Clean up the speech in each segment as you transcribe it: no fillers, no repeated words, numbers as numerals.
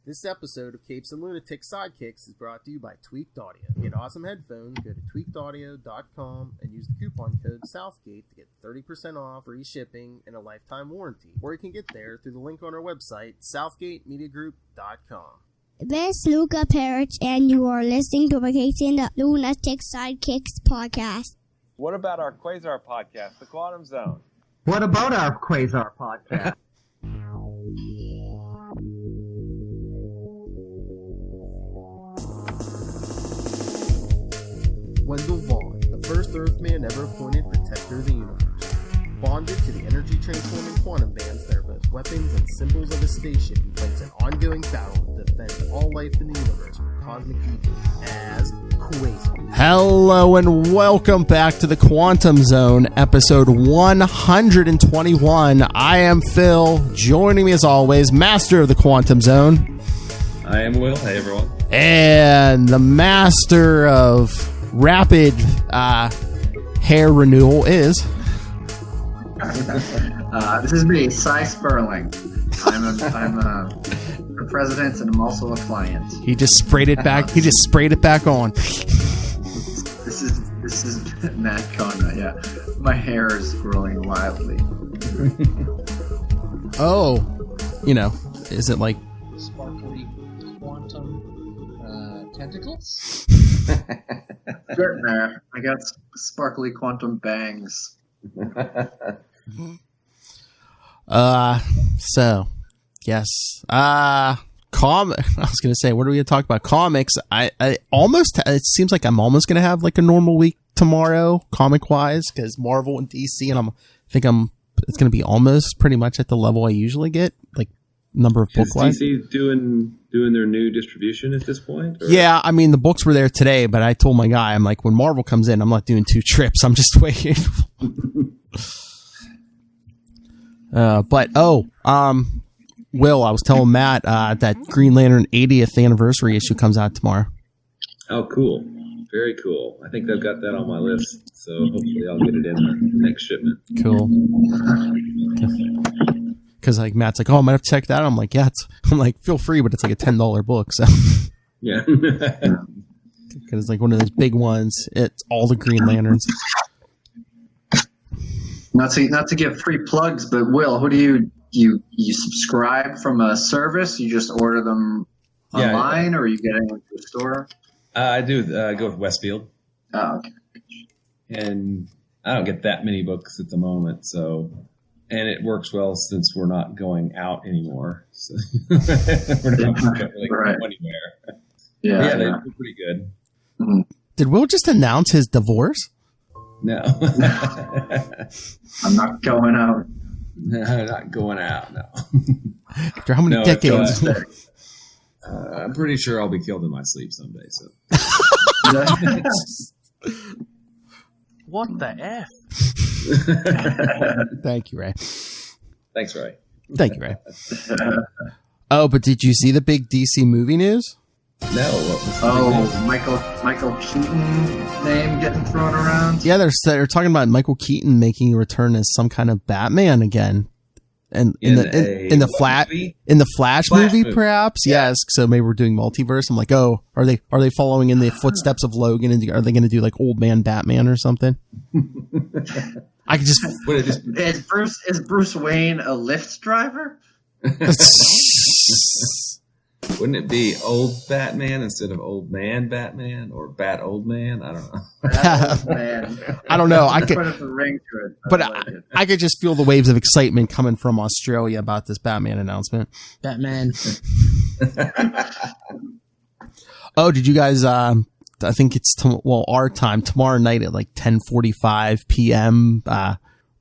This episode of Capes and Lunatic Sidekicks is brought to you by Tweaked Audio. To get awesome headphones, go to tweakedaudio.com and use the coupon code Southgate to get 30% off, free shipping, and a lifetime warranty. Or you can get there through the link on our website, southgatemediagroup.com. This is Luca Perich, and you are listening to the Capes and Lunatic Sidekicks podcast. What about our Quasar podcast, The Quantum Zone? What about our Quasar podcast? Wendell Vaughn, the first Earthman ever appointed Protector of the Universe. Bonded to the energy-transforming quantum bands that are both weapons and symbols of his station, he fights an ongoing battle to defend all life in the universe from cosmic evil as Quasar. Hello and welcome back to the Quantum Zone, episode 121. I am Phil. Joining me as always, master of the Quantum Zone. I am Will. Hey, everyone. And the master of rapid hair renewal is... This is me, Cy Sperling. I'm a president and I'm also a client. He just sprayed it back. He just sprayed it back on. This is Matt Conrad. Yeah, my hair is growing wildly. Oh, you know, is it like sparkly quantum tentacles? Getting there. I got sparkly quantum bangs. So yes. I was gonna say, what are we gonna talk about? Comics. I almost, it seems like I'm almost gonna have like a normal week tomorrow, comic wise, because Marvel and DC, and it's gonna be almost pretty much at the level I usually get, like number of book wise. Is DC doing their new distribution at this point? Or? Yeah, I mean the books were there today, but I told my guy, I'm like, when Marvel comes in, I'm not doing 2 trips. I'm just waiting. Will, I was telling Matt that Green Lantern 80th anniversary issue comes out tomorrow. Oh, cool. Very cool. I think they've got that on my list, so hopefully I'll get it in the next shipment. Cool. Because like Matt's like, oh, I might have to check that out. I'm like, yeah. I'm like, feel free, but it's like a $10 book. So yeah. Because it's like one of those big ones. It's all the Green Lanterns. Not to give free plugs, but Will, who do you subscribe from a service? You just order them online, or are you getting them to a store? I do go with Westfield. Oh, okay. And I don't get that many books at the moment, and it works well since we're not going out anymore. So we're not going anywhere. Yeah, they're pretty good. Mm-hmm. Did Will just announce his divorce? No. I'm not going out. No, not going out, no. After how many decades? I'm pretty sure I'll be killed in my sleep someday. So. What the F? Thank you, Ray. Thanks, Ray. Thank you, Ray. Oh, but did you see the big DC movie news? No. Michael Keaton name getting thrown around? Yeah, they're talking about Michael Keaton making a return as some kind of Batman again. And in the Flash movie, perhaps. Yeah. Yes. So maybe we're doing multiverse. I'm like, oh, are they following in the footsteps of Logan? And are they going to do like old man Batman or something? I could just. Is Bruce Wayne a Lyft driver? Wouldn't it be old Batman instead of old man Batman or Bat old man? I don't know. Bat old man. I don't know. I could put a ring to it, but I could just feel the waves of excitement coming from Australia about this Batman announcement. Batman. Oh, did you guys? I think it's our time tomorrow night at like 10:45 p.m.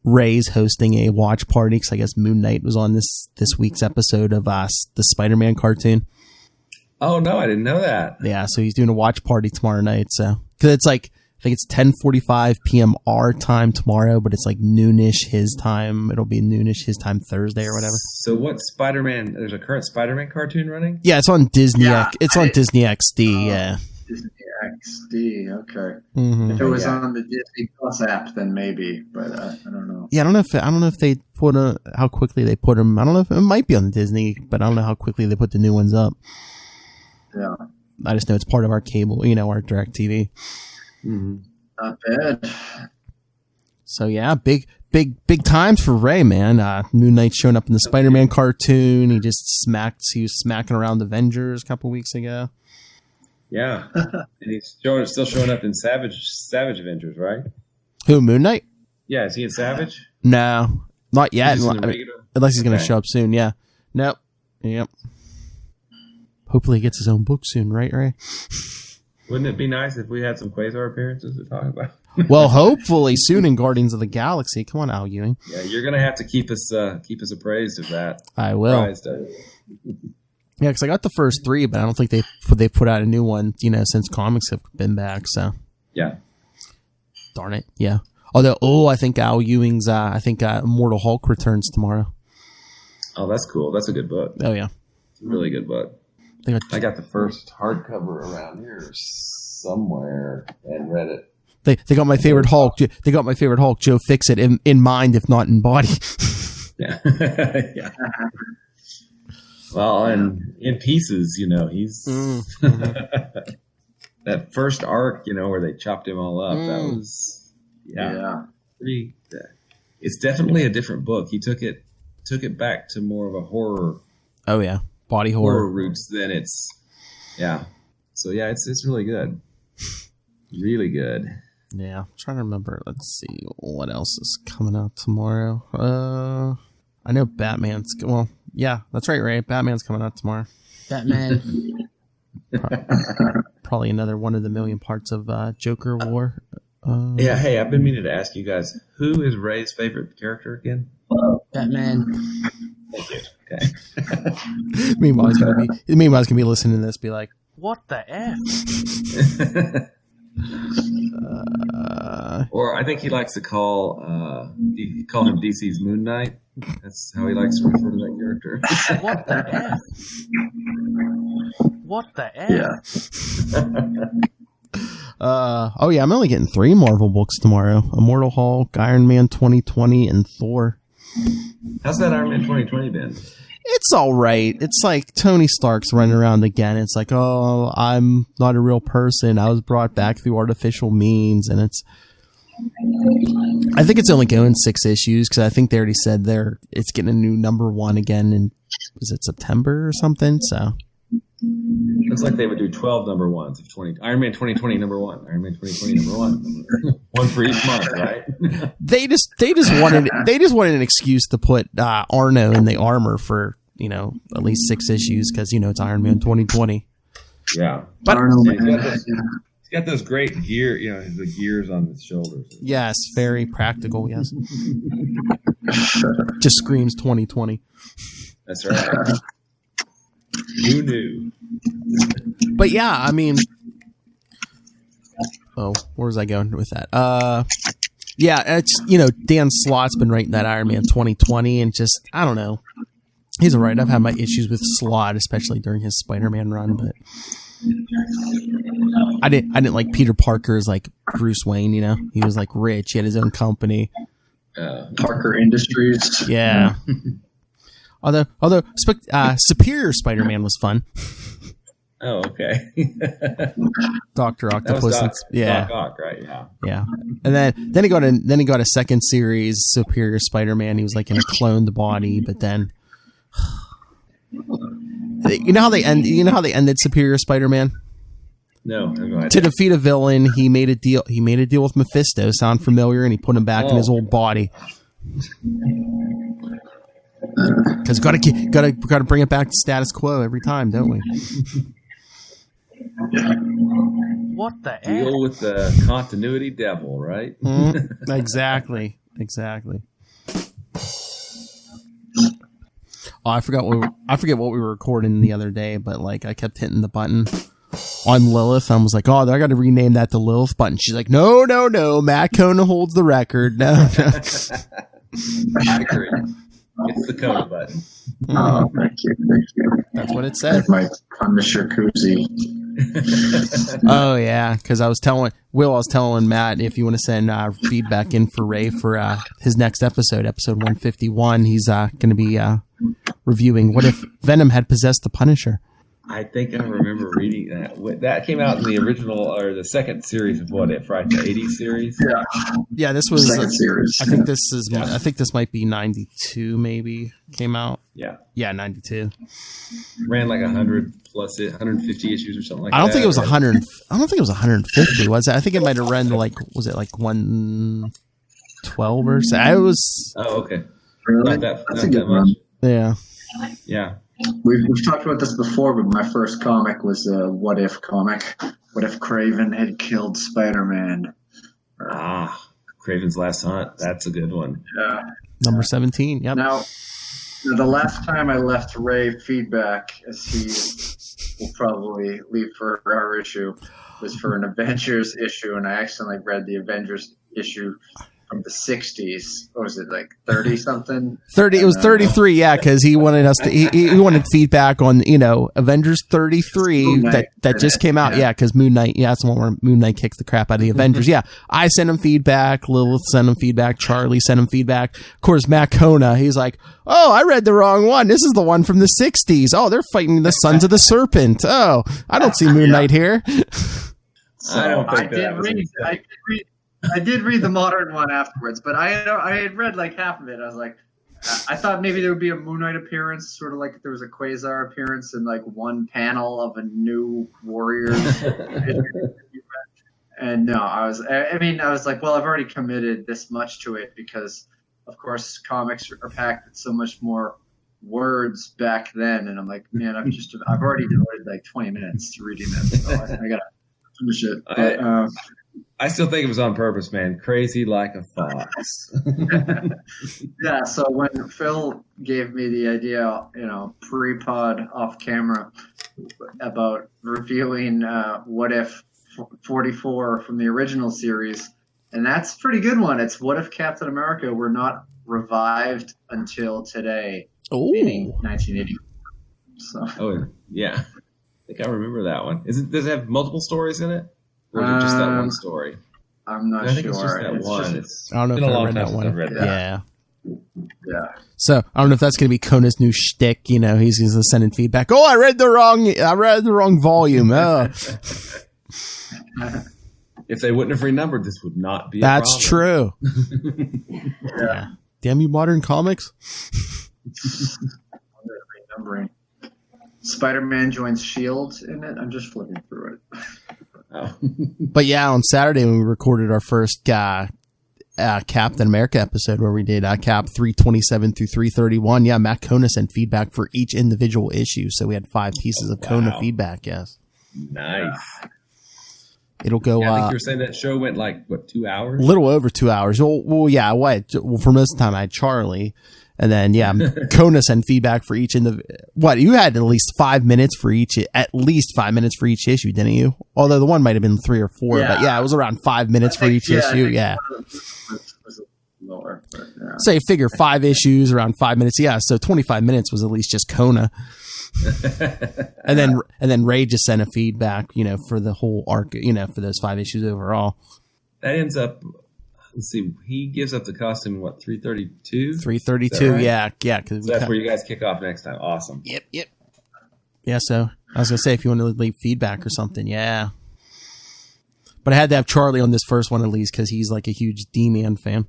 Ray's hosting a watch party because I guess Moon Knight was on this week's episode of the Spider-Man cartoon. Oh no, I didn't know that. Yeah, so he's doing a watch party tomorrow night. So because it's like I think it's 10:45 p.m. our time tomorrow, but it's like noonish his time. It'll be noonish his time Thursday or whatever. So what Spider-Man? There's a current Spider-Man cartoon running. Yeah, it's on Disney. It's on Disney XD. Yeah. Disney XD. Okay. Mm-hmm. If it was on the Disney Plus app, then maybe, but I don't know. Yeah, I don't know if they put how quickly they put them. I don't know if it might be on the Disney, but I don't know how quickly they put the new ones up. Yeah. I just know it's part of our cable, our DirecTV. Mm-hmm. Not bad. So yeah, big times for Ray, man. Moon Knight showing up in the Spider-Man cartoon. He was smacking around the Avengers a couple weeks ago. Yeah, and he's still showing up in Savage Avengers, right? Who, Moon Knight? Yeah, is he in Savage? No, not yet. Unless he's going to show up soon. Yeah. Nope. Yep. Hopefully he gets his own book soon, right, Ray? Wouldn't it be nice if we had some Quasar appearances to talk about? Well, hopefully soon in Guardians of the Galaxy. Come on, Al Ewing. Yeah, you're gonna have to keep us appraised of that. I will. Yeah, because I got the first 3, but I don't think they put out a new one, since comics have been back. So yeah, darn it. Yeah. Although, I think Al Ewing's Immortal Hulk returns tomorrow. Oh, that's cool. That's a good book. Oh yeah, it's a really good book. I got the first hardcover around here somewhere and read it. They got my favorite Hulk. They got my favorite Hulk, Joe Fixit, in mind, if not in body. Yeah. Yeah. Well, and in pieces, he's that first arc, where they chopped him all up. That was pretty. It's definitely a different book. He took it back to more of a horror. Oh yeah, body horror roots than it's. Yeah. So yeah, it's really good. Really good. Yeah, I'm trying to remember. Let's see what else is coming out tomorrow. I know Batman's. Well, yeah, that's right, Ray. Batman's coming out tomorrow. Batman. Probably another one of the million parts of Joker War. Yeah. Hey, I've been meaning to ask you guys, who is Ray's favorite character again? Batman. Thank you. Okay. Meanwhile, he's gonna be listening to this, be like, "What the F?" Or I think he likes to call him DC's Moon Knight. That's how he likes to refer to that character. What the F? What the F? Yeah. Oh yeah, I'm only getting 3 Marvel books tomorrow: Immortal Hulk, Iron Man 2020, and Thor. How's that Iron Man 2020 been? It's all right. It's like Tony Stark's running around again. It's like, oh, I'm not a real person. I was brought back through artificial means, and I think it's only going 6 issues because I think they already said it's getting a new #1 again in, is it September or something? So looks like they would do 12 #1s of 20. Iron Man 2020 #1. Iron Man 2020 #1. One for each month, right? They just wanted an excuse to put Arno in the armor for at least 6 issues because it's Iron Man 2020. Yeah, but he's got those great gear, the gears on his shoulders. Yes, very practical. Yes, just screams 2020. That's right. Who knew? But yeah, I mean, where was I going with that? Yeah, it's Dan Slott's been writing that Iron Man 2020, and just I don't know. He's alright. I've had my issues with Slott, especially during his Spider-Man run, but I didn't like Peter Parker as like Bruce Wayne. He was like rich. He had his own company. Parker Industries. Yeah. Although Superior Spider-Man was fun. Oh, okay. Dr. Octopus. Doc Ock, right? Yeah. Yeah. And then he got a second series, Superior Spider-Man. He was like in a cloned body, but then you know how they ended Superior Spider-Man? No, go ahead. To defeat a villain, he made a deal with Mephisto. Sound familiar? And he put him back in his old body. Because gotta bring it back to status quo every time, don't we? What the deal with the continuity devil, right? Exactly. Oh, I forget what we were recording the other day, but like I kept hitting the button on Lilith. I was like, I got to rename that to Lilith button. She's like, no, Matt Kona holds the record. No. I agree. It's the Kona button. Oh, thank you. That's what it said. My Punisher koozie. Oh yeah, because I was telling Matt, if you want to send feedback in for Ray for his next episode 151, he's going to be reviewing what if Venom had possessed the Punisher. I think I remember reading that. That came out in the original or the second series of What If, right? The 80s series. Yeah, this was second series. I think this is. I think this might be 92. Maybe came out. Yeah, 92. Ran like 100 plus 150 issues or something like that. I don't think it was 100. I don't think it was 150. Was it? I think it might have run like. Was it like 112 or so? I was. Oh, okay. Really? Not That's a that good much. one. Yeah. Yeah. We've talked about this before, but my first comic was a What If comic. What if Craven had killed Spider-Man? Craven's Last Hunt. That's a good one. Yeah. Number 17. Yep. Now, the last time I left Ray feedback, as he will probably leave for our issue, was for an Avengers issue, and I accidentally read the Avengers issue from the 60s. What was it, like 30 something? 30. It was 33. Yeah, because he wanted us to. He wanted feedback on Avengers 33 that just came out. Yeah, because Moon Knight. Yeah, that's the one where Moon Knight kicks the crap out of the Avengers. Yeah, I sent him feedback. Lilith sent him feedback. Charlie sent him feedback. Of course, Matt Kona. He's like, oh, I read the wrong one. This is the one from the 60s. Oh, they're fighting the Sons of the Serpent. Oh, I don't see Moon Knight here. So I did read the modern one afterwards, but I had read like half of it. I was like, I thought maybe there would be a Moon Knight appearance, sort of like there was a Quasar appearance in like one panel of a new Warriors. And no, I was like, well, I've already committed this much to it because, of course, comics are packed with so much more words back then. And I'm like, man, I've already devoted like 20 minutes to reading this, so I gotta finish it. But, I still think it was on purpose, man. Crazy like a fox. Yeah, so when Phil gave me the idea, pre-pod off camera about reviewing What If 44 from the original series, and that's a pretty good one. It's What If Captain America were not revived until today, meaning 1980. So. Oh, yeah. I think I remember that one. Does it have multiple stories in it? Or is it just that one story? I'm not sure. I think it's just that one. I don't know if I read that one. Yeah. So I don't know if that's going to be Kona's new shtick. He's going to send in feedback. Oh, I read the wrong volume. Oh. If they wouldn't have renumbered, this would not be. That's true. Yeah. Damn you, modern comics. Renumbering. Spider-Man joins S.H.I.E.L.D. in it. I'm just flipping through it. Oh. But yeah, on Saturday when we recorded our first Captain America episode where we did Cap 327 through 331, yeah, Matt Kona sent feedback for each individual issue. So we had 5 pieces of Kona feedback, yes. Nice. It'll go... I think you were saying that show went like, 2 hours? A little over 2 hours. Well, yeah, what? Well, for most of the time I had Charlie. And then, yeah, Kona sent feedback for each you had at least 5 minutes for each issue, didn't you? Although the one might have been 3 or 4, but yeah, it was around 5 minutes for each issue. Yeah. Was lower, but yeah. So you figure 5 issues around 5 minutes. Yeah. So 25 minutes was at least just Kona. and then Ray just sent a feedback, for the whole arc, for those 5 issues overall. That ends up, let's see, he gives up the costume in 332? 332, right? Yeah. So that's where you guys kick off next time. Awesome. Yep. Yeah, so I was going to say, if you want to leave feedback or something, yeah. But I had to have Charlie on this first one at least because he's like a huge D-Man fan.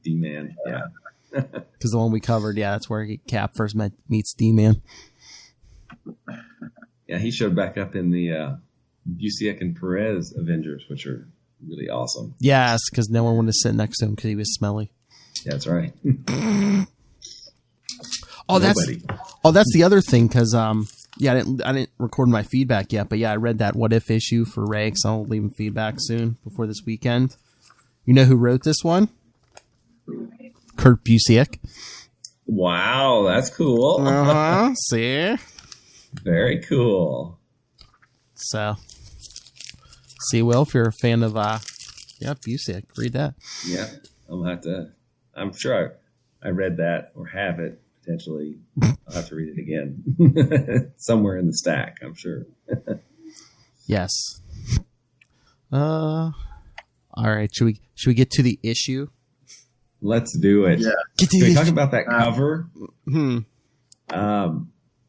D-Man, yeah. Because the one we covered, yeah, that's where Cap first meets D-Man. Yeah, he showed back up in the Busiek and Perez Avengers, which are really awesome. Yes, because no one wanted to sit next to him because he was smelly. Yeah, that's right. That's the other thing because I didn't record my feedback yet, but yeah, I read that What If issue for Ray, because I'll leave him feedback soon before this weekend. You know who wrote this one? Kurt Busiek. Wow, that's cool. See, very cool. So, see, Will, if you're a fan of Busiek, read that. Yeah, I'm sure I read that or have it. potentially. I'll have to read it again. Somewhere in the stack, I'm sure. Yes. All right. Should we get to the issue? Let's do it. Yeah. Can we talk about that cover?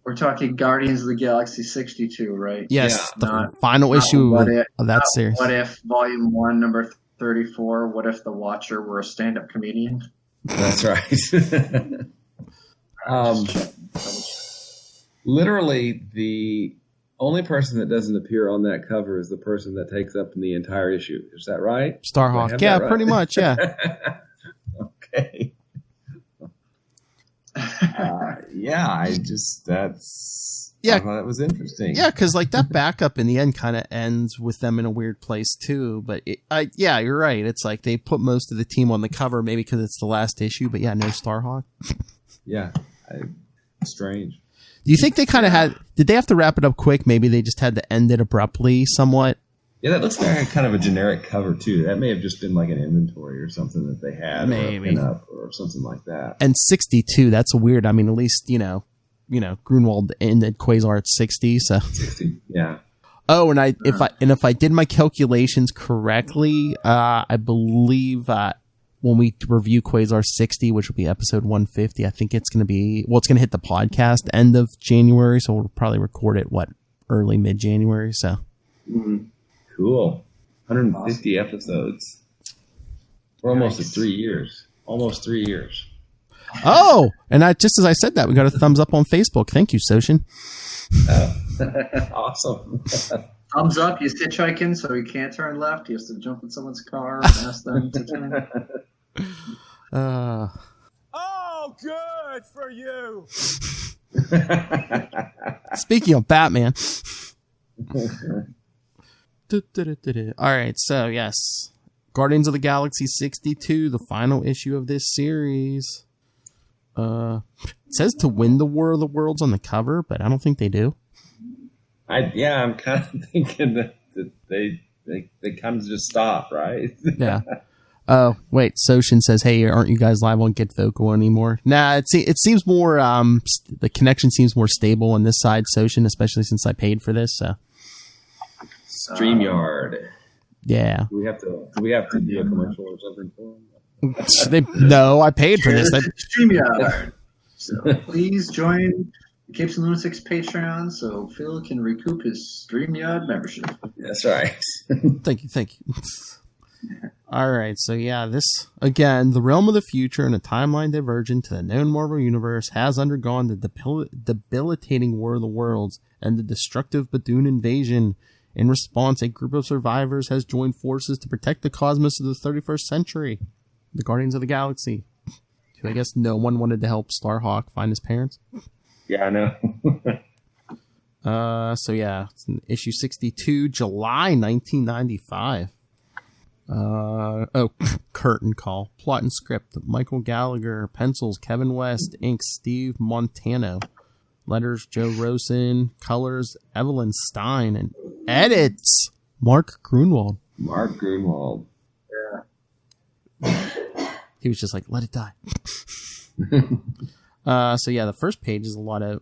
We're talking Guardians of the Galaxy 62, right? Yes, Yeah. the final issue of that series. What if Volume 1, number 34, what if the Watcher were a stand-up comedian? That's right. Literally, the only person that doesn't appear on that cover is the person that takes up the entire issue. Is that right? Starhawk. Yeah, right? Pretty much, yeah. Okay. Yeah, I thought that was interesting. Yeah, because like that backup in the end kind of ends with them in a weird place too. But yeah, you're right. It's like they put most of the team on the cover, maybe because it's the last issue. But yeah, no Starhawk. Yeah, strange. Do you think they kind of had? Did they have to wrap it up quick? Maybe they just had to end it abruptly, somewhat. Yeah, that looks like kind of a generic cover too. That may have just been like an inventory or something that they had, maybe, or a pinup or something like that. And 62, that's weird. I mean, at least Grunwald ended Quasar at 60. So 60, yeah. Oh, and if I did my calculations correctly, I believe when we review Quasar 60, which will be episode 150, I think it's going to hit the podcast end of January, so we'll probably record it early mid-January. So. Mm-hmm. Cool. 150 episodes. We're almost at 3 years. Almost 3 years. Oh, and just as I said that, we got a thumbs up on Facebook. Thank you, Soshin. Awesome. Thumbs up. He's hitchhiking, so he can't turn left. He has to jump in someone's car and ask them to turn. Oh, good for you. Speaking of Batman. All right, so yes, Guardians of the Galaxy 62, the final issue of this series. It says to win the War of the Worlds on the cover, but I don't think they do. I'm kind of thinking that they kind of just stop, right? Yeah. Oh, wait, Soshin says, hey, aren't you guys live on Get Vocal anymore? Nah, it seems more, the connection seems more stable on this side, Soshin, especially since I paid for this, so. StreamYard. Yeah. Do we have to do a commercial or something for them? No, I paid for this. StreamYard. So please join the Capes and Lunatics Patreon so Phil can recoup his StreamYard membership. That's right. Thank you. All right, so yeah, this, again, the realm of the future and a timeline divergent to the known Marvel Universe has undergone the debilitating War of the Worlds and the destructive Bethune invasion. In response, a group of survivors has joined forces to protect the cosmos of the 31st century, the Guardians of the Galaxy. I guess no one wanted to help Starhawk find his parents. Yeah, I know. So yeah, it's in issue 62, July 1995. Curtain call. Plot and script. Michael Gallagher. Pencils, Kevin West. Inks, Steve Montano. Letters, Joe Rosen. Colors, Evelyn Stein. And edits, Mark Grunwald. Yeah. He was just like, let it die. So yeah, the first page is a lot of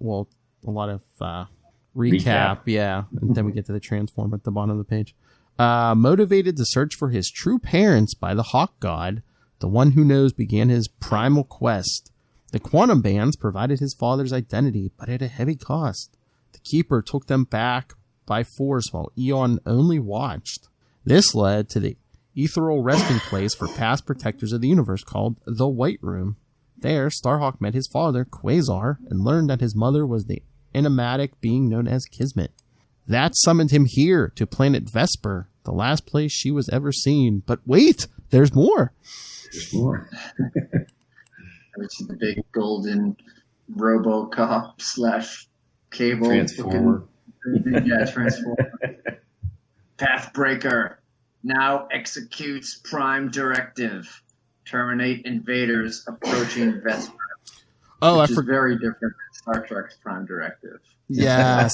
recap. Yeah. And then we get to the transform at the bottom of the page. Motivated to search for his true parents by the Hawk God, the one who knows began his primal quest. The quantum bands provided his father's identity, but at a heavy cost. The Keeper took them back by force while Eon only watched. This led to the ethereal resting place for past protectors of the universe called the White Room. There, Starhawk met his father, Quasar, and learned that his mother was the enigmatic being known as Kismet. That summoned him here to planet Vesper, the last place she was ever seen. But wait, there's more. There's more. Which is the big golden RoboCop / cable. Transformer. Yeah, Transformer. Pathbreaker now executes Prime Directive. Terminate invaders approaching Vesper. Oh, which is very different than Star Trek's Prime Directive. Yes.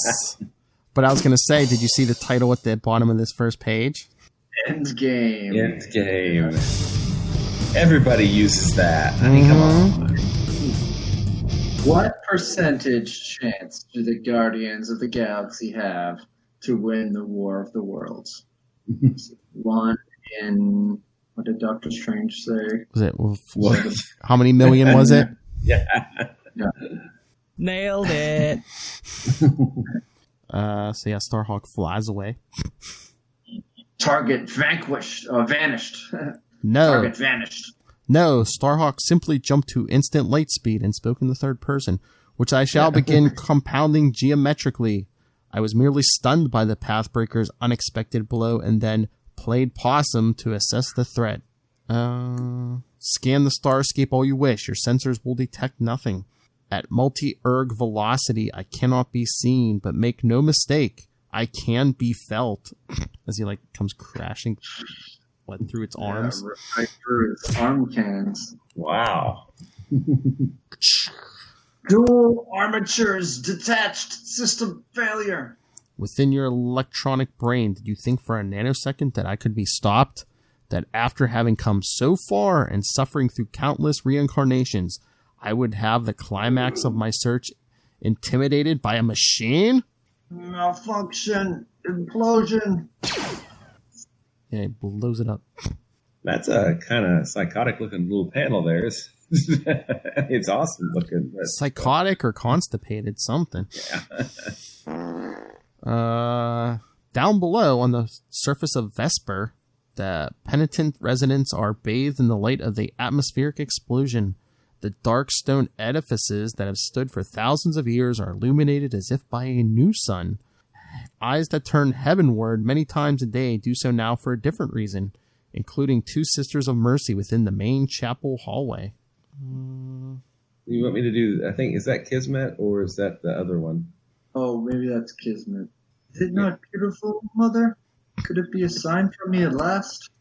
But I was going to say, did you see the title at the bottom of this first page? Endgame. Everybody uses that. I mean, come on. What percentage chance do the Guardians of the Galaxy have to win the War of the Worlds? 1 in, what did Doctor Strange say? Was it? How many million was it? Yeah. Nailed it. So yeah, Starhawk flies away. Target vanished. No. Target vanished. No, Starhawk simply jumped to instant light speed and spoke in the third person, which I shall begin compounding geometrically. I was merely stunned by the Pathbreaker's unexpected blow and then played possum to assess the threat. Scan the starscape all you wish. Your sensors will detect nothing. At multi-erg velocity, I cannot be seen, but make no mistake, I can be felt. As he comes crashing through its arms. Yeah, right through its arm cannons. Wow. Dual armatures detached. System failure. Within your electronic brain, did you think for a nanosecond that I could be stopped? That after having come so far and suffering through countless reincarnations, I would have the climax of my search intimidated by a machine? Malfunction. Implosion. Yeah, he blows it up. That's a kind of psychotic looking little panel there. It's awesome looking. Psychotic or constipated, something. Yeah. Down below on the surface of Vesper, the penitent residents are bathed in the light of the atmospheric explosion. The dark stone edifices that have stood for thousands of years are illuminated as if by a new sun. Eyes that turn heavenward many times a day do so now for a different reason, including 2 Sisters of Mercy within the main chapel hallway. You want me to do, I think, is that Kismet or is that the other one? Oh, maybe that's Kismet. Is it not beautiful, Mother? Could it be a sign for me at last?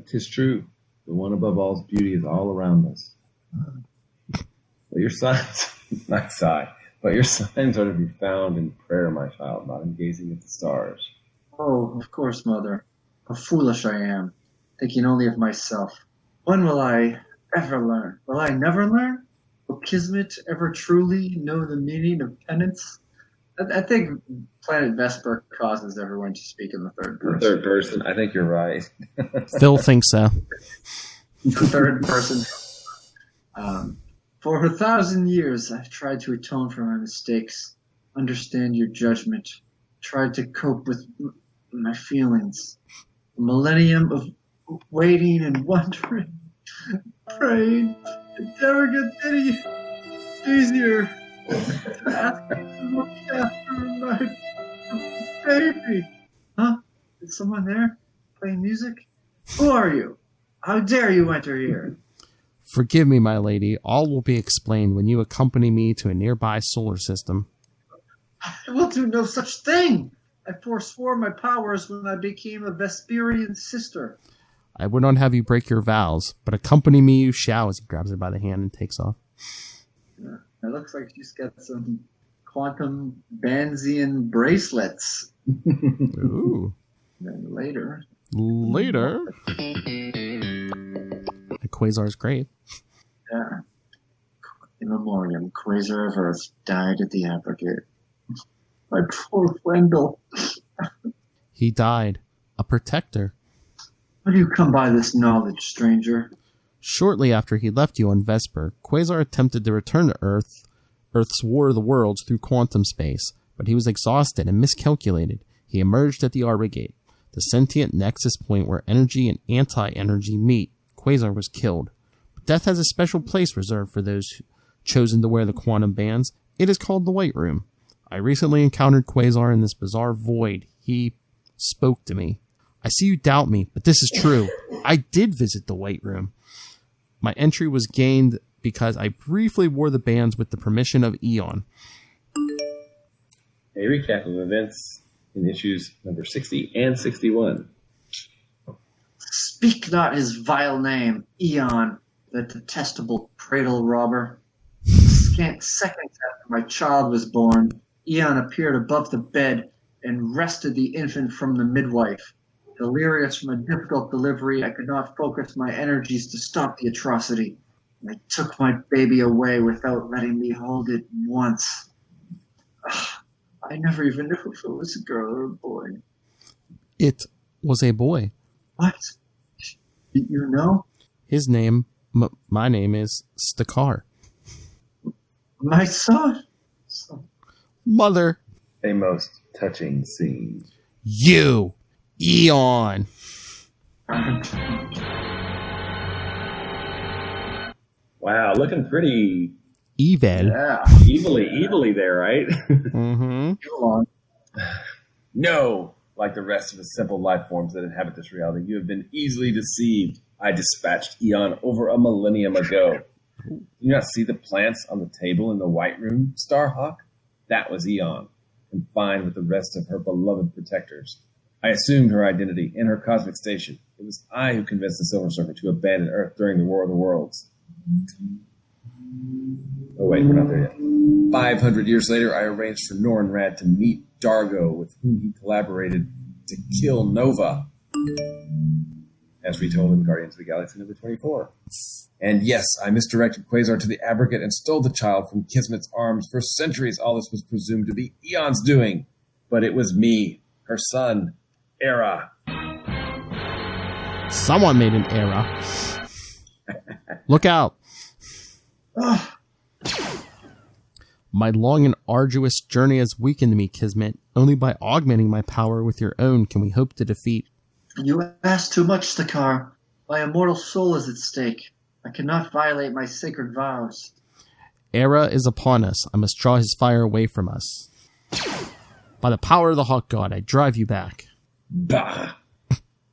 'Tis true. The one above all's beauty is all around us. But your signs, I sigh, but your signs are to be found in prayer, my child, not in gazing at the stars. Oh, of course, Mother. How foolish I am, thinking only of myself. When will I ever learn? Will I never learn? Will Kismet ever truly know the meaning of penance? I think Planet Vesper causes everyone to speak in the third person. Third person, I think you're right. Phil thinks so. The third person. For 1,000 years, I've tried to atone for my mistakes, understand your judgment, tried to cope with my feelings. A millennium of waiting and wondering, praying. It never gets any easier to ask to look after my baby. Huh? Is someone there playing music? Who are you? How dare you enter here? Forgive me, my lady. All will be explained when you accompany me to a nearby solar system. I will do no such thing. I forswore my powers when I became a Vesperian sister. I would not have you break your vows, but accompany me you shall, as he grabs her by the hand and takes off. Yeah, it looks like she's got some quantum Banzian bracelets. Ooh. Then later. At Quasar's grave. Yeah. In memoriam, Quasar of Earth died at the Abrogate. My poor Wendell. He died. A protector. How do you come by this knowledge, stranger? Shortly after he left you on Vesper, Quasar attempted to return to Earth's War of the Worlds through quantum space, but he was exhausted and miscalculated. He emerged at the Arbogate, the sentient nexus point where energy and anti-energy meet. Quasar was killed. But death has a special place reserved for those chosen to wear the quantum bands. It is called the White Room. I recently encountered Quasar in this bizarre void. He spoke to me. I see you doubt me, but this is true. I did visit the White Room. My entry was gained because I briefly wore the bands with the permission of Eon. A recap of events in issues number 60 and 61. Speak not his vile name, Eon, the detestable cradle robber. Scant seconds after my child was born, Eon appeared above the bed and wrested the infant from the midwife. Delirious from a difficult delivery, I could not focus my energies to stop the atrocity. They took my baby away without letting me hold it once. I never even knew if it was a girl or a boy. It was a boy. What? You know? His name, my name is Stakar. My son? Mother. A most touching scene. You, Eon. Wow, looking pretty evil. Yeah. evilly there, right? Mm-hmm. Come on. No, like the rest of the simple life forms that inhabit this reality, you have been easily deceived. I dispatched Eon over a millennium ago. Do you not see the plants on the table in the White Room, Starhawk? That was Eon, confined with the rest of her beloved protectors. I assumed her identity in her cosmic station. It was I who convinced the Silver Surfer to abandon Earth during the War of the Worlds. Oh, wait, we're not there yet. 500 years later, I arranged for Nornrad to meet Dargo, with whom he collaborated to kill Nova, as retold in Guardians of the Galaxy number 24. And yes, I misdirected Quasar to the Abrogate and stole the child from Kismet's arms. For centuries, all this was presumed to be Eon's doing. But it was me, her son, Era. Someone made an era. Look out. My long and arduous journey has weakened me, Kismet. Only by augmenting my power with your own can we hope to defeat. You ask too much, Stakar. My immortal soul is at stake. I cannot violate my sacred vows. Era is upon us. I must draw his fire away from us. By the power of the Hawk God, I drive you back. Bah!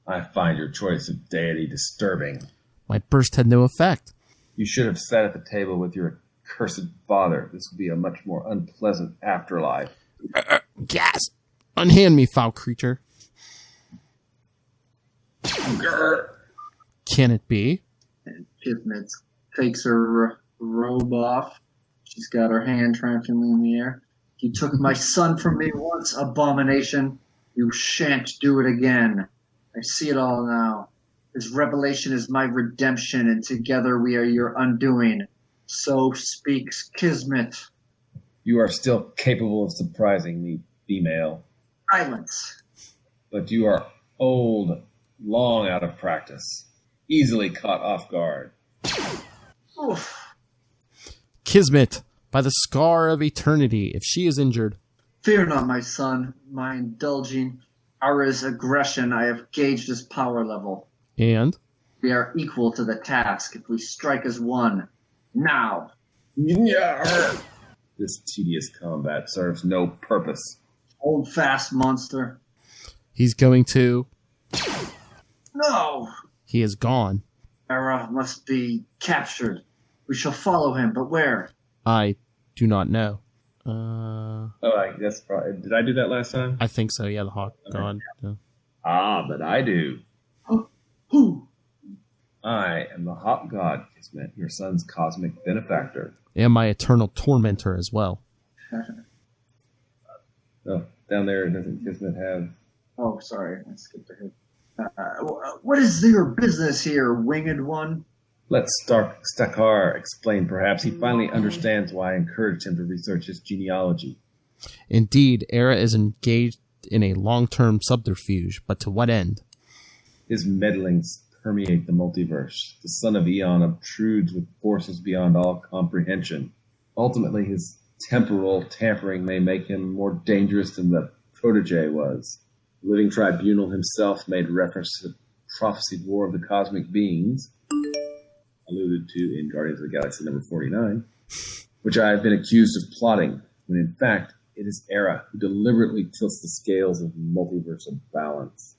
I find your choice of deity disturbing. My burst had no effect. You should have sat at the table with your accursed father. This would be a much more unpleasant afterlife. Gas! Unhand me, foul creature. Grr. Can it be? And Kismet takes her robe off. She's got her hand triumphantly in the air. You took my son from me once, abomination. You shan't do it again. I see it all now. His revelation is my redemption, and together we are your undoing. So speaks Kismet. You are still capable of surprising me, female. Silence. But you are old, long out of practice, easily caught off guard. Oof. Kismet, by the scar of eternity, if she is injured. Fear not, my son. My indulging Ara's aggression, I have gauged his power level. And? We are equal to the task if we strike as one. Now. This tedious combat serves no purpose. Hold fast, monster. He's going to... No! He is gone. Ara must be captured. We shall follow him, but where? I do not know. Oh, I guess probably. Did I do that last time? I think so, yeah, the Hawk God. Yeah. But I do. Who? I am the Hawk God, Kismet, your son's cosmic benefactor. And my eternal tormentor as well. Oh, down there, doesn't Kismet have... Oh, sorry, I skipped ahead. What is your business here, winged one? Let Stakar explain, perhaps. He finally understands why I encouraged him to research his genealogy. Indeed, Era is engaged in a long-term subterfuge, but to what end? His meddlings permeate the multiverse. The son of Eon obtrudes with forces beyond all comprehension. Ultimately, his temporal tampering may make him more dangerous than the protege was. The Living Tribunal himself made reference to the prophesied war of the cosmic beings, alluded to in Guardians of the Galaxy number 49, which I have been accused of plotting, when in fact it is Era who deliberately tilts the scales of multiversal balance.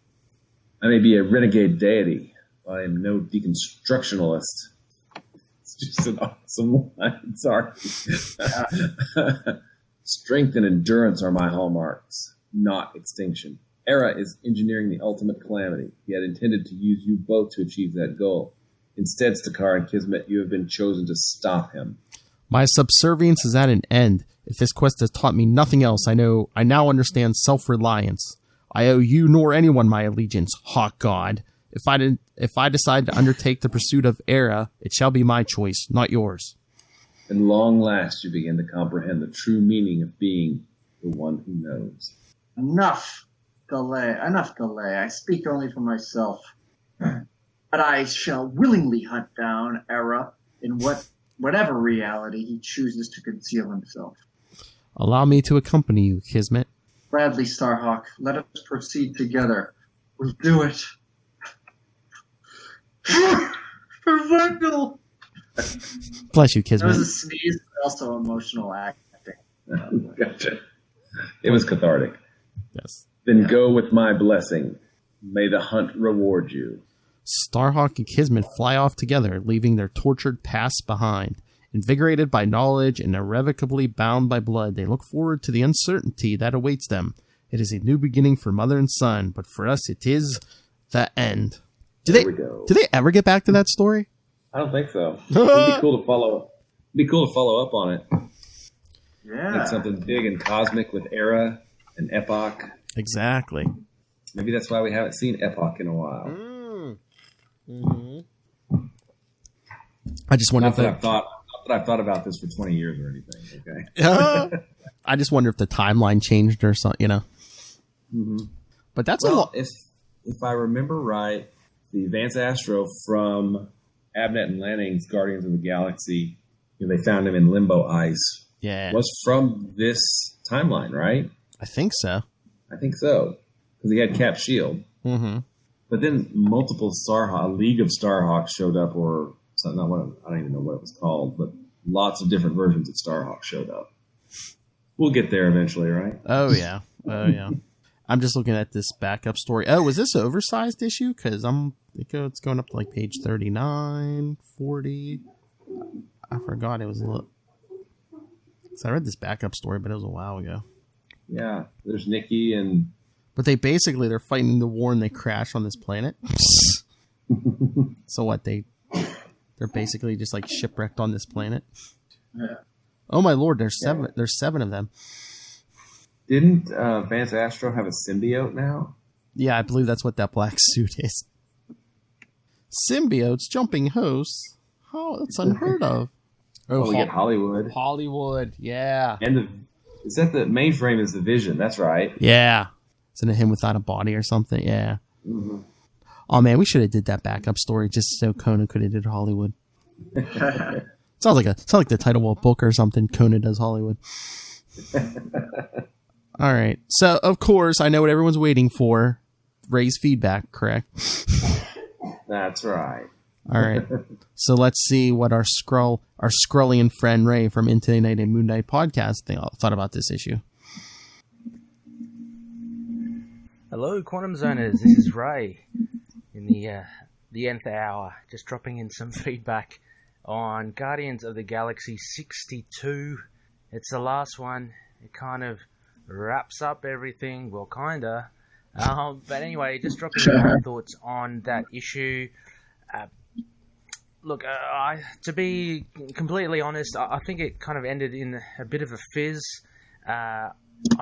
I may be a renegade deity, but I am no deconstructionalist. It's just an awesome line. Sorry. Strength and endurance are my hallmarks, not extinction. Era is engineering the ultimate calamity. He had intended to use you both to achieve that goal. Instead, Stakar and Kismet, you have been chosen to stop him. My subservience is at an end. If this quest has taught me nothing else, I now understand self-reliance. I owe you nor anyone my allegiance, Hawk God. If I decide to undertake the pursuit of Era, it shall be my choice, not yours. And long last you begin to comprehend the true meaning of being the one who knows. Enough delay. I speak only for myself. But I shall willingly hunt down Era in whatever reality he chooses to conceal himself. Allow me to accompany you, Kismet. Gladly, Starhawk. Let us proceed together. We'll do it. For Vendel! Bless you, That Kismet. was a sneeze, but also emotional acting. Gotcha. It was cathartic. Yes. Then go with my blessing. May the hunt reward you. Starhawk and Kismet fly off together, leaving their tortured past behind. Invigorated by knowledge and irrevocably bound by blood, they look forward to the uncertainty that awaits them. It is a new beginning for mother and son, but for us it is the end. Do they ever get back to that story? I don't think so. It'd be cool to follow. Be cool to follow up on it. Yeah. Like something big and cosmic with Era and Epoch. Exactly. Maybe that's why we haven't seen Epoch in a while. Mm-hmm. I just wonder Not that I've thought about this for 20 years or anything. Okay. I just wonder if the timeline changed or something, you know. Mm-hmm. But that's if I remember right, the Vance Astro from Abnett and Lanning's Guardians of the Galaxy, they found him in limbo ice. Yeah. Was from this timeline, right? I think so. I think so. Because he had Cap Shield. Mm-hmm. But then multiple League of Starhawks showed up, or something. I don't even know what it was called, but lots of different versions of Starhawk showed up. We'll get there eventually, right? Oh, yeah. I'm just looking at this backup story. Oh, was this an oversized issue? Because it's going up to like page 39, 40. I forgot it was a little. So I read this backup story, but it was a while ago. Yeah, there's Nikki and. But they're fighting the war and they crash on this planet. So what? They're basically just like shipwrecked on this planet. Yeah. Oh my lord! There's seven. Yeah. There's 7 of them. Didn't Vance Astro have a symbiote now? Yeah, I believe that's what that black suit is. Symbiotes jumping hosts. Oh, that's unheard of. We get Hollywood. Hollywood, yeah. And is that the mainframe is the Vision? That's right. Yeah. Isn't it him without a body or something? Yeah. Mm-hmm. Oh man, we should have did that backup story just so Conan could have did Hollywood. Sounds like the title of a book or something. Conan does Hollywood. All right. So of course I know what everyone's waiting for. Ray's feedback, correct? That's right. All right. So let's see what our Skrullian friend Ray from Into the Night and Moon Knight podcast thought about this issue. Hello, Quantum Zoners. This is Ray in the nth hour, just dropping in some feedback on Guardians of the Galaxy 62. It's the last one. It kind of wraps up everything. Well, kinda. But anyway, just dropping in my thoughts on that issue. Look, to be completely honest, I think it kind of ended in a bit of a fizz. I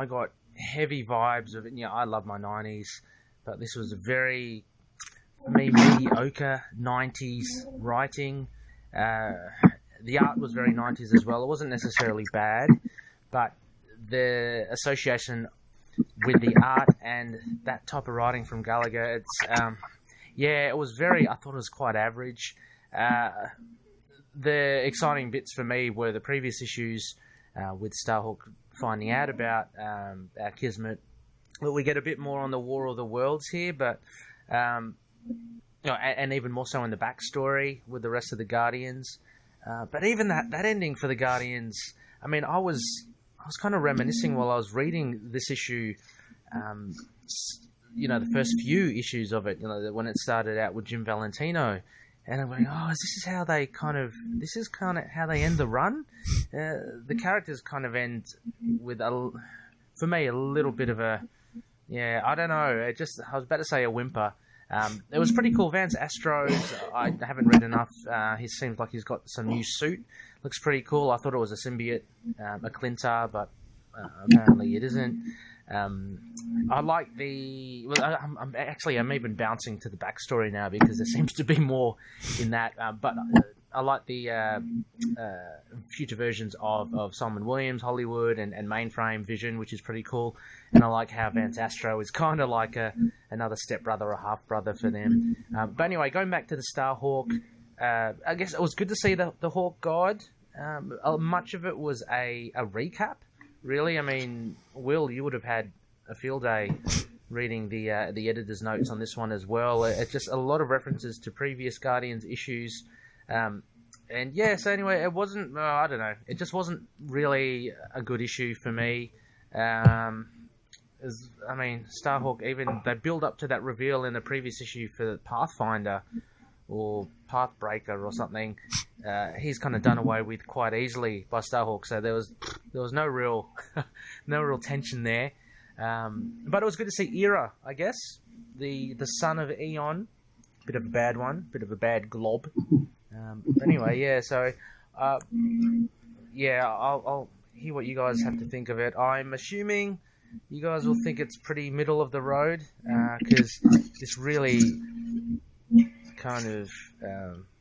got heavy vibes of it. I love my 90s, but this was a very, for me, mediocre 90s writing. The art was very 90s as well. It wasn't necessarily bad, but the association with the art and that type of writing from Gallagher, it was I thought it was quite average. The exciting bits for me were the previous issues with Starhawk finding out about our Kismet. Well, we get a bit more on the War of the Worlds here, but and even more so in the backstory with the rest of the Guardians. But even that ending for the Guardians, I mean, I was kind of reminiscing while I was reading this issue. The first few issues of it, when it started out with Jim Valentino. And I'm going, this is how they how they end the run. The characters kind of end with for me, a little bit of I don't know. I was about to say a whimper. It was pretty cool. Vance Astros, I haven't read enough. He seems like he's got some new suit. Looks pretty cool. I thought it was a symbiote, a Clintar, but apparently it isn't. I like the. Well, I'm even bouncing to the backstory now because there seems to be more in that. But I like the future versions of Simon Williams, Hollywood, and Mainframe Vision, which is pretty cool. And I like how Vance Astro is kind of like another stepbrother or half brother for them. But anyway, going back to the Starhawk, I guess it was good to see the Hawk Guide. Much of it was a recap, really. I mean, Will, you would have had a field day reading the editor's notes on this one as well. It's just a lot of references to previous Guardians issues. And yeah, so anyway, it wasn't, I don't know, it just wasn't really a good issue for me. Starhawk, even, they build up to that reveal in the previous issue for Pathfinder or Pathbreaker or something. He's kind of done away with quite easily by Starhawk, so there was no real tension there. But it was good to see Era, I guess, the son of Eon, bit of a bad one, bit of a bad glob. Anyway, yeah. So, I'll hear what you guys have to think of it. I'm assuming you guys will think it's pretty middle of the road, because this really kind of,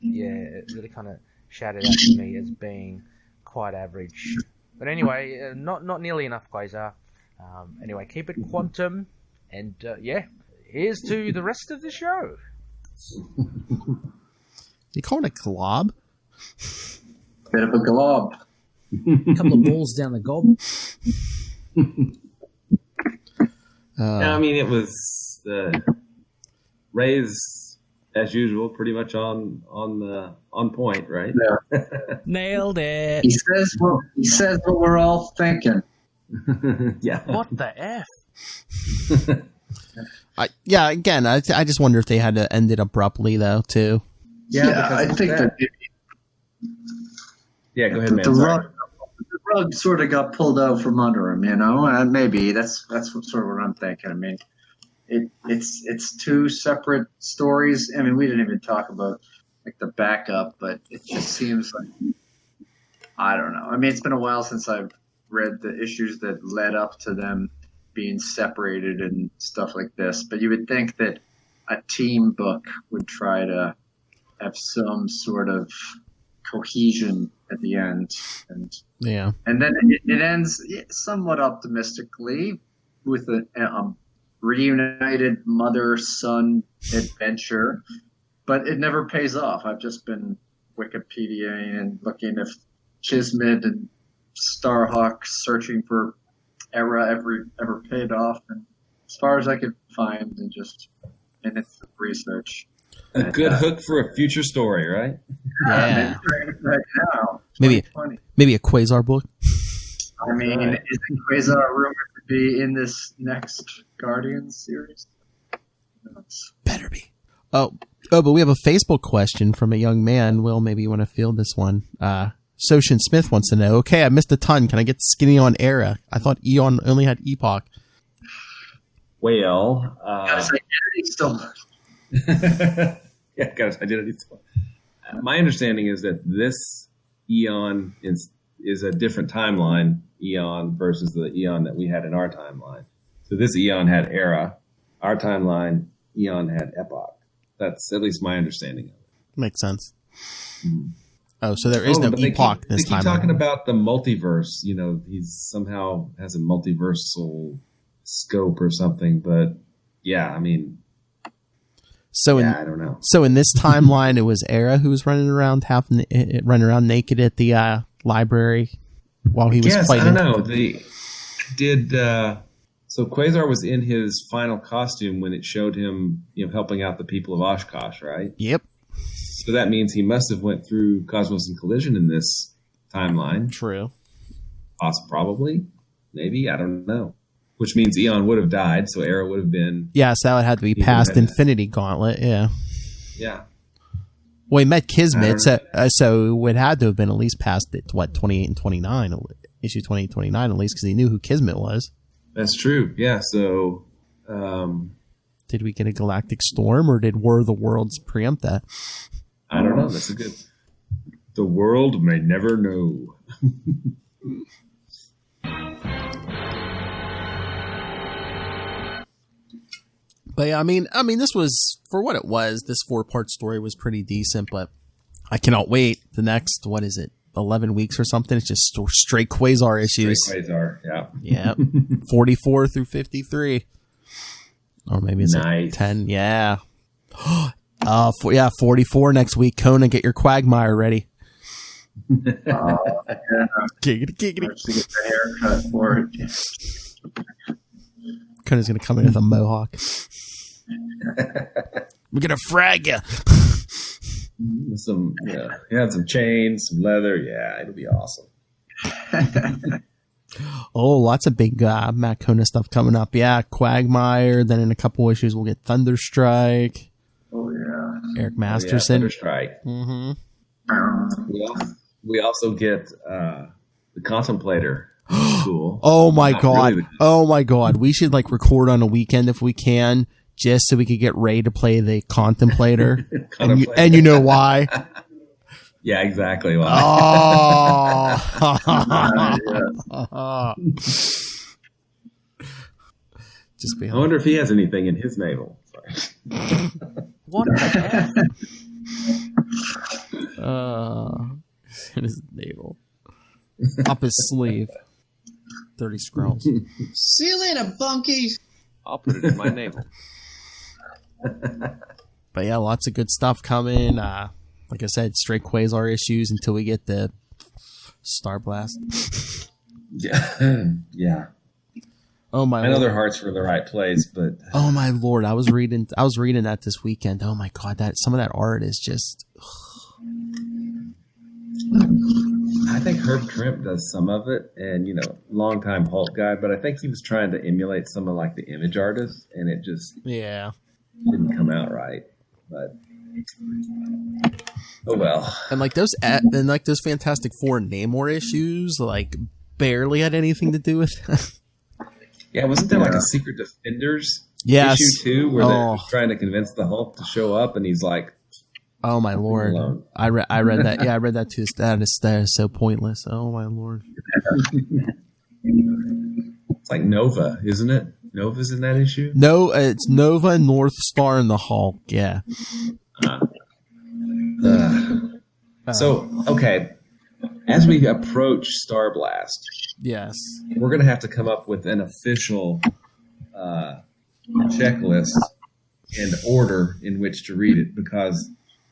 it really kind of shouted out to me as being quite average. But anyway, not nearly enough, Quasar. Anyway, keep it quantum, and here's to the rest of the show. You call it a glob? Bit of a glob. A couple of balls down the gob. I mean, it was Ray's, as usual, pretty much on point, right? Yeah. Nailed it. He says what we're all thinking. Yeah. What the F? Again, I just wonder if they had to end it abruptly, though, too. Yeah, I think that. Yeah, go ahead, man. The rug sort of got pulled out from under him, and maybe that's sort of what I'm thinking. I mean, it's two separate stories. I mean, we didn't even talk about like the backup, but it just seems like, I don't know. I mean, it's been a while since I've read the issues that led up to them being separated and stuff like this, but you would think that a team book would try to have some sort of cohesion at the end, and then it ends somewhat optimistically with a reunited mother-son adventure, but it never pays off. I've just been Wikipediaing and looking if Kismet and Starhawk searching for Era ever paid off, and as far as I could find in just minutes of research. A good hook for a future story, right? Yeah. Right now, maybe a Quasar book. I mean, is Quasar rumored to be in this next Guardians series? Better be. Oh, but we have a Facebook question from a young man. Will, maybe you want to field this one. Soshin Smith wants to know, okay, I missed a ton. Can I get skinny on Era? I thought Eon only had Epoch. Well, Got his identity still. Yeah, got his identity still. My understanding is that this Eon is a different timeline Eon versus the Eon that we had in our timeline. So this Eon had Era. Our timeline, Eon had Epoch. That's at least my understanding of it. Makes sense. Mm-hmm. Oh, so there is no Epoch this time. They keep talking about the multiverse. He's somehow has a multiversal scope or something. But yeah, I mean, I don't know. So in this timeline, it was Era who was running around naked at the library while he was fighting. I don't know. So Quasar was in his final costume when it showed him, helping out the people of Oshkosh, right? Yep. So that means he must have went through Cosmos and Collision in this timeline. True. Probably. Maybe. I don't know. Which means Eon would have died, so Era would have been... Yeah, so that would have to be past Infinity Gauntlet, yeah. Yeah. Well, he met Kismet, so it would have to have been at least past, 28 and 29, issue 28 and 29 at least, because he knew who Kismet was. That's true, yeah, so... Did we get a galactic storm, or did War of the Worlds preempt that? I don't know, that's a good... The world may never know. But yeah, I mean, this was, for what it was, this 4-part story was pretty decent, but I cannot wait. The next, 11 wests or something? It's just straight Quasar issues. Straight Quasar, yeah. Yeah. 44 through 53. Or maybe it's nice. 10. Yeah. 44 next week. Conan, get your Quagmire ready. Yeah. Giggity. Let's get the haircut for it. Conan's going to come in with a mohawk. We're going to frag you. Some chains, some leather. Yeah, it'll be awesome. Oh, lots of big Matt Kona stuff coming up. Yeah, Quagmire. Then in a couple issues, we'll get Thunderstrike. Oh, yeah. Eric Masterson. Thunderstrike. Mm-hmm. We also get the Contemplator. Cool. Oh, my Not God. really. Oh, my God. We should record on a weekend if we can, just so we could get Ray to play the Contemplator. and you know why? Yeah, exactly why. Oh. Just be. I wonder if he has anything in his navel. What the heck? In his navel. Up his sleeve. 30 scrolls. See you later, bunkies. I'll put it in my navel. But yeah, lots of good stuff coming. Like I said, straight Quasar issues until we get the Star Blast. Yeah. Oh my! I know Lord. their hearts were in the right place, but oh my Lord, I was reading that this weekend. Oh my God, some of that art is just. I think Herb Trimp does some of it, and longtime Hulk guy. But I think he was trying to emulate some of the image artists, and it just didn't come out right. But oh well. And those Fantastic Four Namor issues, barely had anything to do with. Yeah, wasn't there a Secret Defenders issue too, where they're trying to convince the Hulk to show up, and he's like, "Oh my Lord!" I read that. Yeah, I read that too. That is so pointless. Oh my Lord! It's like Nova, isn't it? Nova's in that issue. No, it's Nova, North Star, and the Hulk. Yeah. So okay, as we approach Star Blast. Yes. We're going to have to come up with an official checklist and order in which to read it because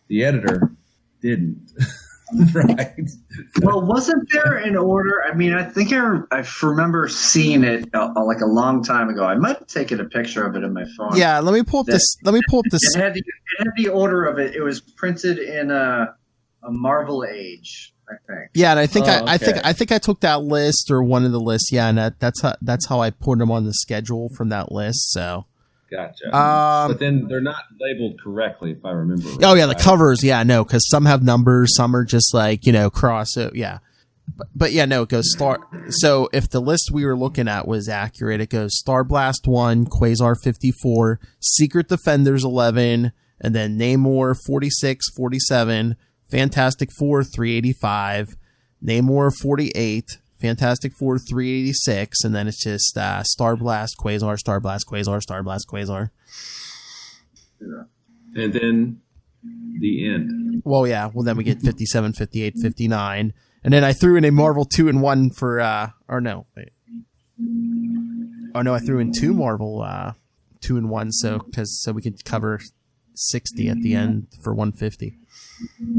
the editor didn't. Right. Well, wasn't there an order? I mean, I think I remember seeing it a long time ago. I might have taken a picture of it in my phone. Yeah, let me pull up this. It had the order of it. It was printed in a Marvel Age, I think. Yeah, and I think I think I took that list or one of the lists. Yeah, and that's how I put them on the schedule from that list. So. Gotcha. But then they're not labeled correctly, if I remember right. Oh, yeah, the covers, yeah, no, because some have numbers, some are just cross, so, yeah. But yeah, no, it goes so if the list we were looking at was accurate, it goes Star Blast 1, Quasar 54, Secret Defenders 11, and then Namor 46, 47, Fantastic Four 385, Namor 48, Fantastic Four 386, and then it's just Star Blast, Quasar, Star Blast, Quasar, Star Blast, Quasar. Yeah. And then the end. Well, yeah. Well, then we get 57, 58, 59. And then I threw in a Marvel 2-in-1 for, or no. Wait. Oh, no, I threw in 2 Marvel 2-in-1 so we could cover 60 at the end for 150.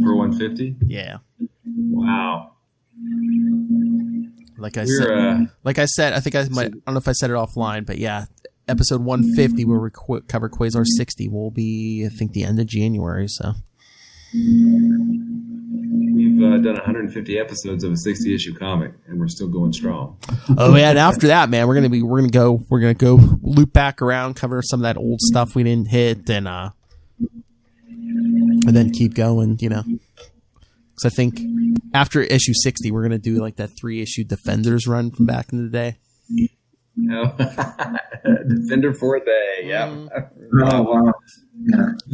For 150? Yeah. Wow. Like I said, I think I don't know if I said it offline, but yeah, episode 150 where we cover Quasar 60 will be, I think, the end of January. So we've done 150 episodes of a 60 issue comic, and we're still going strong. Oh yeah, and after that, man, we're gonna go loop back around, cover some of that old stuff we didn't hit, and then keep going, Because I think after issue 60, we're going to do that 3-issue Defenders run from back in the day. Oh. Defender for a day, yeah. Oh, wow.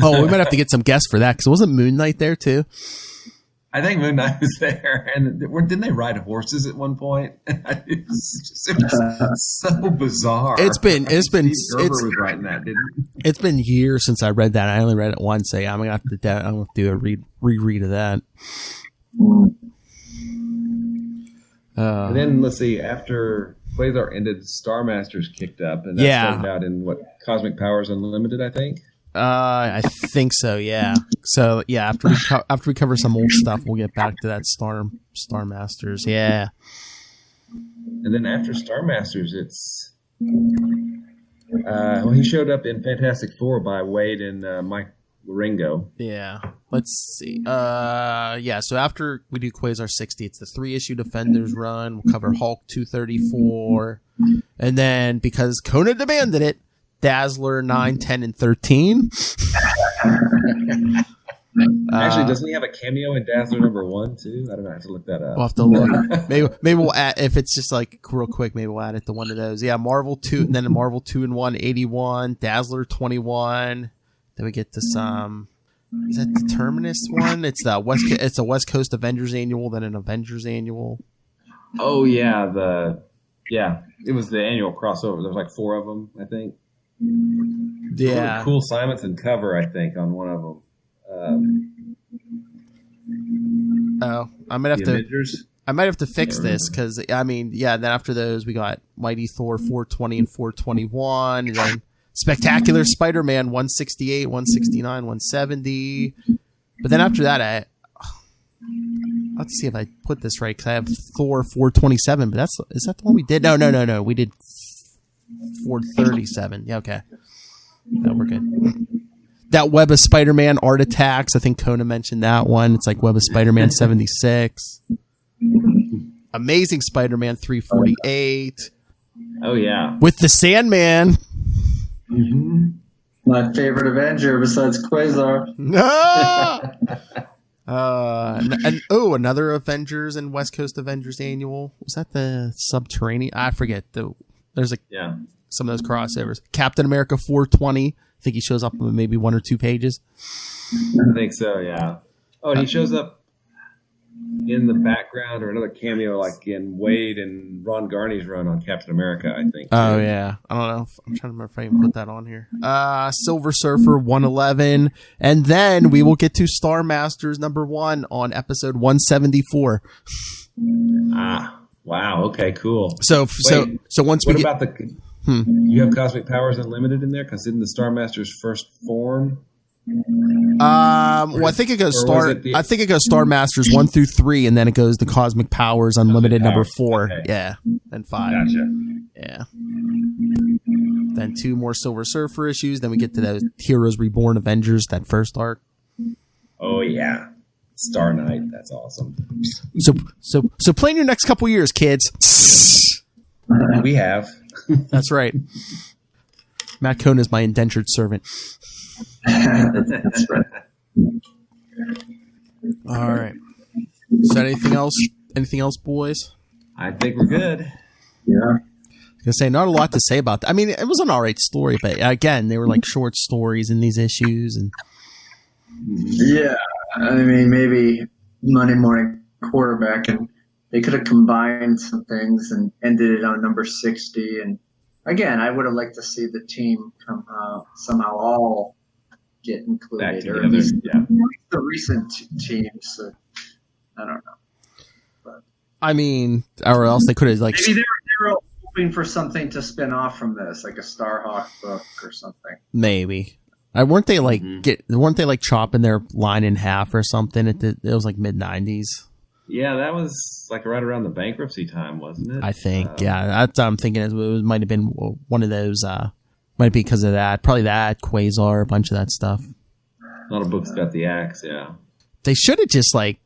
Oh, we might have to get some guests for that, because wasn't Moon Knight there, too? I think Moon Knight was there, and didn't they ride horses at one point? It was so bizarre. It's been was writing that, didn't he? It's been years since I read that. I only read it once. So yeah, I'm gonna do a reread of that. And then let's see. After Quasar ended, Star Masters kicked up, and that started out in Cosmic Powers Unlimited, I think. I think so. Yeah. So yeah, after we cover some old stuff, we'll get back to that Star Masters. Yeah. And then after Star Masters, it's he showed up in Fantastic Four by Wade and Mike Wieringo. Yeah. Let's see. Yeah. So after we do Quasar 60, it's the 3-issue Defenders run. We'll cover Hulk 234, and then because Conan demanded it, Dazzler 9, 10, and 13. Actually, doesn't he have a cameo in Dazzler #1 too? I don't know. I have to look that up. We'll have to look. Maybe we'll add, if it's just like real quick, maybe we'll add it to one of those. Yeah, Marvel 2, and then Marvel 2-in-1, 81, Dazzler 21. Then we get to some. Is that the Terminus one? It's a West Coast Avengers annual, then an Avengers annual. Oh yeah, it was the annual crossover. There's like 4 of them, I think. Yeah, really cool Simonson cover, I think, on one of them. I might have to fix this because then after those we got Mighty Thor 420 and 421, and then Spectacular Spider-Man 168, 169, 170. But then after that, let's see if I put this right because I have Thor 427. But is that the one we did? No. We did 437. Yeah, okay. No, we're good. That Web of Spider-Man Art Attacks. I think Kona mentioned that one. It's like Web of Spider-Man 76. Amazing Spider-Man 348. Oh, yeah. With the Sandman. Mm-hmm. My favorite Avenger besides Quasar. No! Another Avengers and West Coast Avengers annual. Was that the Subterranean? I forget. There's some of those crossovers. Captain America 420. I think he shows up in maybe 1 or 2 pages. I think so, yeah. Oh, and he shows up in the background or another cameo like in Wade and Ron Garney's run on Captain America, I think. Oh, yeah. I don't know. I'm trying to remember if I even put that on here. Silver Surfer 111. And then we will get to Star Masters #1 on episode 174. Wow. Okay, cool. So once we get... What about you have Cosmic Powers Unlimited in there? Because didn't the Star Masters first form? Well, I think it goes Star Masters 1 through 3, and then it goes to Cosmic Powers Unlimited #4. Okay. Yeah, and 5. Gotcha. Yeah. Then 2 more Silver Surfer issues. Then we get to those Heroes Reborn Avengers, that first arc. Oh yeah, Star Knight. That's awesome. So plan your next couple years, kids. We have. That's right. Matt Cohn is my indentured servant. That's right. All right. So anything else? Anything else, boys? I think we're good. Yeah. I was gonna say not a lot to say about that. I mean, it was an alright story, but again, they were like short stories in these issues, and yeah, I mean, maybe Monday Morning Quarterback, and they could have combined some things and ended it on number 60. And again, I would have liked to see the team somehow all get included, or at least the recent teams. I don't know. But, I mean, or else they could have like maybe they were hoping for something to spin off from this, like a Starhawk book or something. Maybe. Weren't they like chopping their line in half or something? It was like mid-90s. Yeah, that was like right around the bankruptcy time, wasn't it? I think, that's what I'm thinking. It might have been one of those, might be because of that. Probably that, Quasar, a bunch of that stuff. A lot of books got the axe, yeah. They should have just they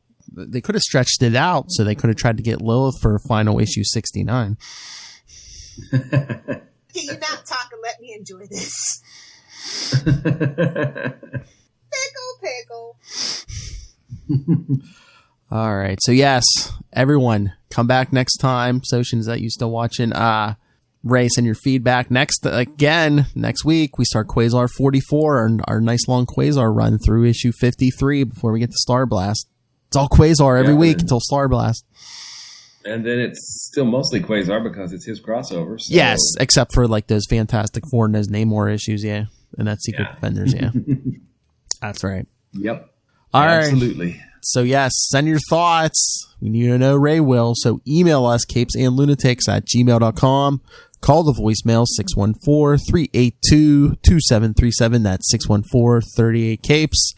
could have stretched it out, so they could have tried to get Lilith for final issue 69. Can you not talk and let me enjoy this? Pickle. All right. So yes, everyone come back next time. Soshin, is that you still watching? Ray, send your feedback. Next week, we start Quasar 44, our nice long Quasar run through issue 53 before we get to Star Blast. It's all Quasar every week until Star Blast. And then it's still mostly Quasar because it's his crossover. So. Yes, except for like those Fantastic Four and those Namor issues, yeah. And that's Secret Defenders, yeah. That's right. Yep. All right. Absolutely. So yes, send your thoughts. We need to know Ray will. So email us, capesandlunatics@gmail.com. Call the voicemail 614-382-2737. That's 614-38-CAPES.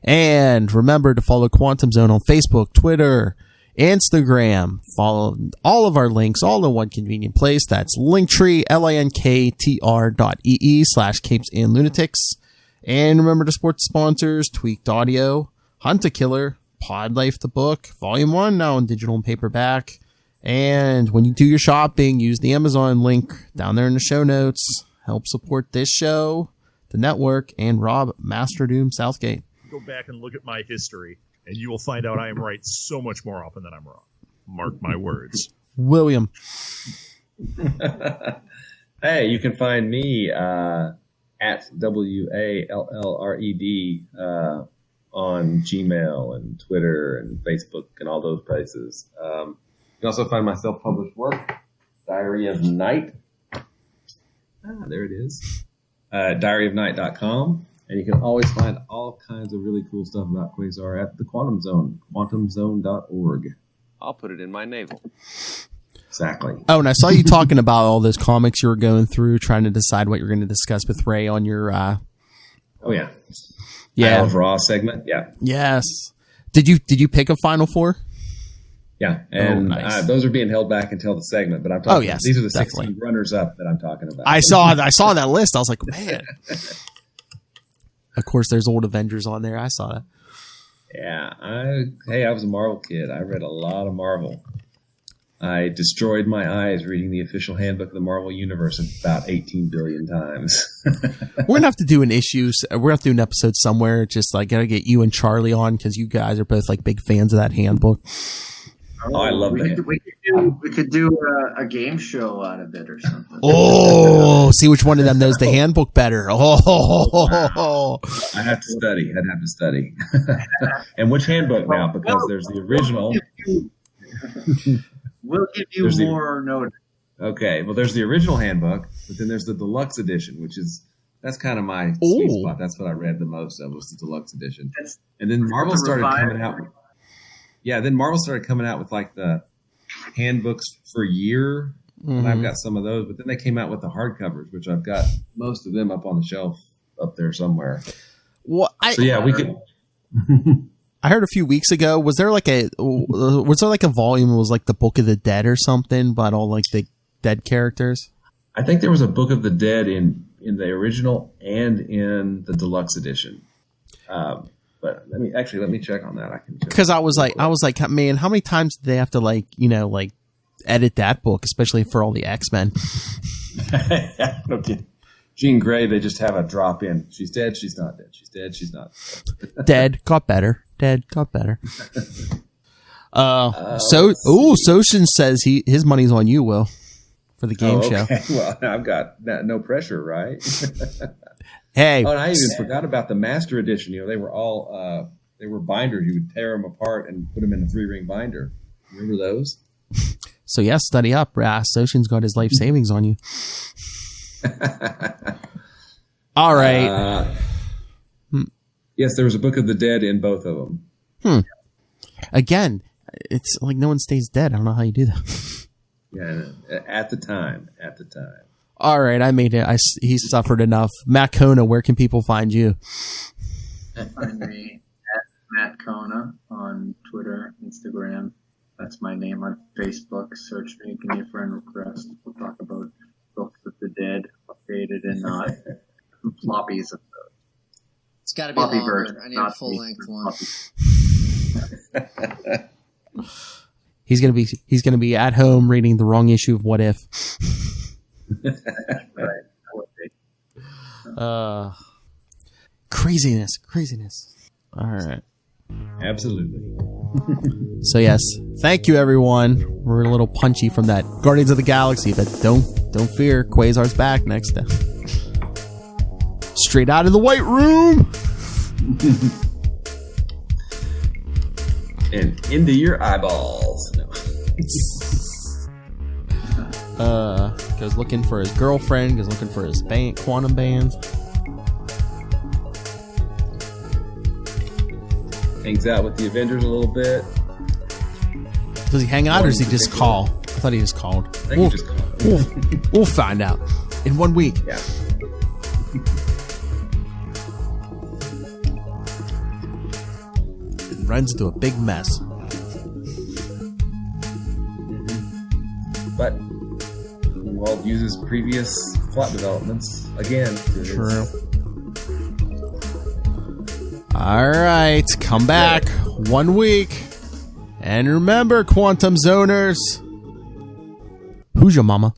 And remember to follow Quantum Zone on Facebook, Twitter, Instagram. Follow all of our links all in one convenient place. That's Linktree, linktr.ee/capesandlunatics. And remember to support the sponsors, Tweaked Audio, Hunt a Killer, Pod Life the Book, Volume 1 now in digital and paperback. And when you do your shopping, use the Amazon link down there in the show notes. Help support this show, the network, and Rob Master Doom Southgate. Go back and look at my history, and you will find out I am right so much more often than I'm wrong. Mark my words. William. Hey, you can find me at WALLRED on Gmail and Twitter and Facebook and all those places. You can also find my self-published work, Diary of Night. There it is. diaryofnight.com. And you can always find all kinds of really cool stuff about Quasar at the Quantum Zone, quantumzone.org. I'll put it in my navel. Exactly. Oh, and I saw you talking about all those comics you were going through, trying to decide what you're going to discuss with Ray on your... Oh, yeah. Yeah. Isle of Raw segment, yeah. Yes. Did you pick a Final Four? Yeah, and nice. Those are being held back until the segment, but I'm talking. Yes, these are the definitely. 16 runners-up that I'm talking about. I saw that list. I was like, man. Of course, there's old Avengers on there. I saw that. Yeah, I was a Marvel kid. I read a lot of Marvel. I destroyed my eyes reading the official handbook of the Marvel Universe about 18 billion times. We're gonna have to do an episode somewhere. Just like gotta get you and Charlie on because you guys are both like big fans of that handbook. Oh, I love that. We could do a game show out of it or something. Oh, see which one of them knows the handbook better. Oh, I have to study. I'd have to study. And which handbook now? Because there's the original. We'll give you more notice. Okay, well, there's the original handbook, but then there's the deluxe edition, that's kind of my sweet spot. That's what I read the most of was the deluxe edition. And then Marvel started coming out. Then Marvel started coming out with like the handbooks for a year, and I've got some of those. But then they came out with the hardcovers, which I've got most of them up on the shelf up there somewhere. Well, we could. I heard a few weeks ago. Was there like a volume? It was like the Book of the Dead or something, about all like the dead characters. I think there was a Book of the Dead in the original and in the deluxe edition. But let me check on that. I can because I was like, man, how many times did they have to edit that book, especially for all the X-Men? Okay. Jean Grey, they just have a drop in. She's dead. She's not dead. She's dead. She's not dead. Dead got better. Dead got better. Soshin says his money's on you, Will, for the game show. Well, I've got no pressure, right? Hey. Oh, and I even forgot about the Master Edition. They were all they were binders. You would tear them apart and put them in a 3-ring binder. Remember those? So yes, study up. Soshin's got his life savings on you. All right. Yes, there was a Book of the Dead in both of them. Again, it's like no one stays dead. I don't know how you do that. Yeah, at the time. All right, I made it. He suffered enough. Matt Kona, where can people find you? Find me at Matt Kona on Twitter, Instagram. That's my name on Facebook. Search me, give me a friend request. We'll talk about Books of the Dead, updated and not. Floppies of those. It's got to be longer. Version, I need a full-length one. He's gonna be at home reading the wrong issue of What If. Right. Craziness. All right. Absolutely. So yes, thank you everyone. We're a little punchy from that Guardians of the Galaxy, but don't fear, Quasar's back next time. Straight out of the White Room. and into your eyeballs. No. Goes looking for his girlfriend. Goes looking for his quantum bands. Hangs out with the Avengers a little bit. Does he hang out or does he just call? I thought he just called. I think he just called. We'll find out in 1 week. Yeah. It runs into a big mess. But Walt uses previous plot developments again. True. All right, come back 1 week. And remember, Quantum Zoners, who's your mama?